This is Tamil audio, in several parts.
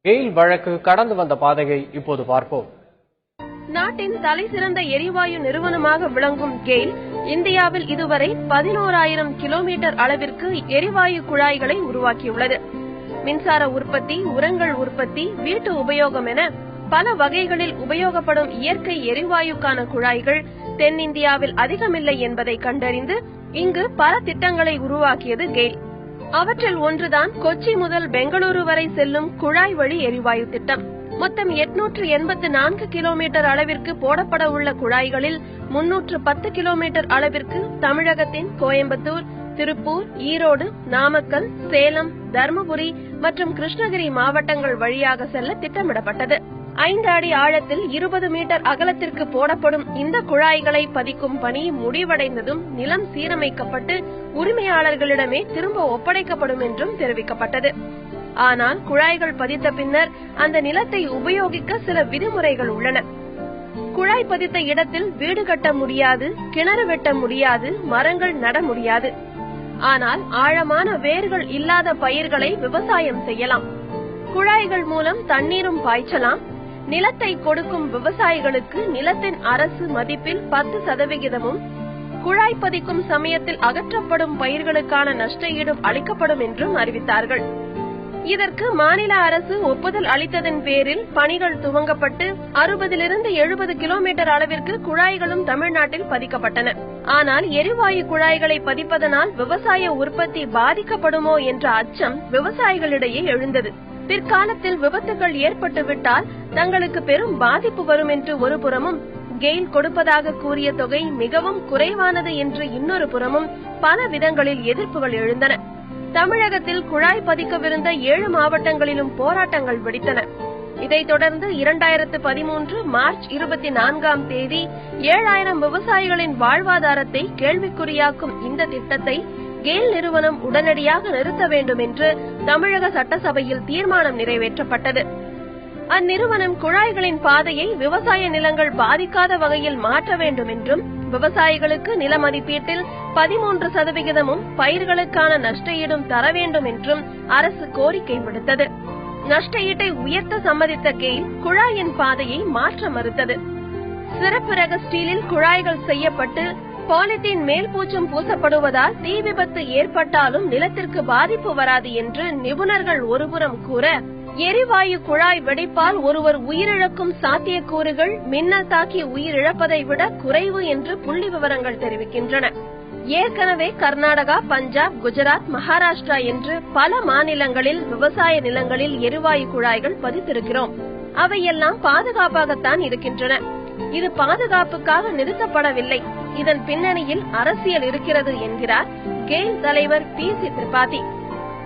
கெயில் வழக்கு கடந்து வந்த பாதையை இப்போது பார்ப்போம். நாட்டின் தலைசிறந்த எரிவாயு நிறுவனமாக விளங்கும் கெயில் இந்தியாவில் இதுவரை 11,000 கிலோமீட்டர் அளவிற்கு எரிவாயு குழாய்களை உருவாக்கியுள்ளது. மின்சார உற்பத்தி, உரங்கள் உற்பத்தி, வீட்டு உபயோகம் என பல வகைகளில் உபயோகப்படும் இயற்கை எரிவாயுக்கான குழாய்கள் தென்னிந்தியாவில் அதிகமில்லை என்பதை கண்டறிந்து இங்கு பல திட்டங்களை உருவாக்கியது கெயில். அவற்றில் ஒன்றுதான் கொச்சி முதல் பெங்களூரு வரை செல்லும் குழாய் வழி எரிவாயு திட்டம். மொத்தம் 884 கிலோமீட்டர் அளவிற்கு போடப்பட உள்ள குழாய்களில் 310 கிலோமீட்டர் அளவிற்கு தமிழகத்தின் கோயம்புத்தூர், திருப்பூர், ஈரோடு, நாமக்கல், சேலம், தர்மபுரி மற்றும் கிருஷ்ணகிரி மாவட்டங்கள் வழியாக செல்ல திட்டமிடப்பட்டது. 5 அடி ஆழத்தில் 20 மீட்டர் அகலத்திற்கு போடப்படும் இந்த குழாய்களை பதிக்கும் பணி முடிவடைந்ததும் நிலம் சீரமைக்கப்பட்டு உரிமையாளர்களிடமே திரும்ப ஒப்படைக்கப்படும் என்றும் தெரிவிக்கப்பட்டது. ஆனால் குழாய்கள் பதித்த பின்னர் அந்த நிலத்தை உபயோகிக்க சில விதிமுறைகள் உள்ளன. குழாய் பதித்த இடத்தில் வீடு கட்ட முடியாது, கிணறு வெட்ட முடியாது, மரங்கள் நட முடியாது. ஆனால் ஆழமான வேர்கள் இல்லாத பயிர்களை விவசாயம் செய்யலாம். குழாய்கள் மூலம் தண்ணீரும் பாய்ச்சலாம். நிலத்தை கொடுக்கும் விவசாயிகளுக்கு நிலத்தின் அரசு மதிப்பில் 10% குழாய் பதிக்கும் சமயத்தில் அகற்றப்படும் பயிர்களுக்கான நஷ்ட ஈடும் அளிக்கப்படும் என்றும் அறிவித்தார்கள். இதற்கு மாநில அரசு ஒப்புதல் அளித்ததன் பேரில் பணிகள் துவங்கப்பட்டு 60-70 கிலோமீட்டர் அளவிற்கு குழாய்களும் தமிழ்நாட்டில் பதிக்கப்பட்டன. ஆனால் எரிவாயு குழாய்களை பதிப்பதனால் விவசாய உற்பத்தி பாதிக்கப்படுமோ என்ற அச்சம் விவசாயிகளிடையே எழுந்தது. பிற்காலத்தில் விபத்துகள் ஏற்பட்டுவிட்டால் தங்களுக்கு பெரும் பாதிப்பு வரும் என்று ஒரு புறமும், கெயில் கொடுப்பதாக கூறிய தொகை மிகவும் குறைவானது என்று இன்னொரு புறமும் பல விதங்களில் எதிர்ப்புகள் எழுந்தன. தமிழகத்தில் குழாய் பதிக்கவிருந்த 7 மாவட்டங்களிலும் போராட்டங்கள் வெடித்தன. இதைத் தொடர்ந்து 2013 மார்ச் 24ஆம் தேதி 7000 விவசாயிகளின் வாழ்வாதாரத்தை கேள்விக்குறியாக்கும் இந்த திட்டத்தை கெயில் நிறுவனம் உடனடியாக நிறுத்த வேண்டும் என்று தமிழக சட்டசபையில் தீர்மானம் நிறைவேற்றப்பட்டது. அந்நிறுவனம் குழாய்களின் பாதையை விவசாய நிலங்கள் பாதிக்காத வகையில் மாற்ற வேண்டும் என்றும், விவசாயிகளுக்கு நில மதிப்பீட்டில் 13% பயிர்களுக்கான நஷ்ட ஈடும் தர வேண்டும் என்றும் அரசு கோரிக்கை விடுத்தது. நஷ்ட ஈட்டை உயர்த்த சம்மதித்த கெயில் குழாயின் பாதையை மாற்ற மறுத்தது. சிறப்பு ரக ஸ்டீலில் குழாய்கள் செய்யப்பட்டு பாலித்தீன் மேல் பூச்சும் பூசப்படுவதால் தீ விபத்து ஏற்பட்டாலும் நிலத்திற்கு பாதிப்பு வராது என்று நிபுணர்கள் ஒருபுறம் கூற, எரிவாயு குழாய் வெடிப்பால் ஒருவர் உயிரிழக்கும் சாத்தியக்கூறுகள் மின்னல் தாக்கி உயிரிழப்பதை விட குறைவு என்று புள்ளி விவரங்கள் தெரிவிக்கின்றன. ஏற்கனவே கர்நாடகா, பஞ்சாப், குஜராத், மகாராஷ்டிரா என்று பல மாநிலங்களில் விவசாய நிலங்களில் எரிவாயு குழாய்கள் பதித்திருக்கிறோம். அவையெல்லாம் பாதுகாப்பாகத்தான் இருக்கின்றன. இது பாதுகாப்புக்காக நிறுத்தப்படவில்லை. இதன் பின்னணியில் அரசியல் இருக்கிறது என்கிறார் கெயில் தலைவர் PC திரிபாதி.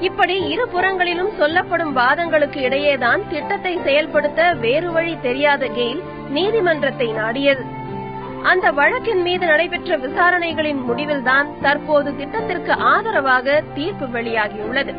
இப்படி இரு புறங்களிலும் சொல்லப்படும் வாதங்களுக்கு இடையேதான் திட்டத்தை செயல்படுத்த வேறு வழி தெரியாத கெயில் நீதிமன்றத்தை நாடியது. அந்த வழக்கின் மீது நடைபெற்ற விசாரணைகளின் முடிவில்தான் தற்போது திட்டத்திற்கு ஆதரவாக தீர்ப்பு வெளியாகியுள்ளது.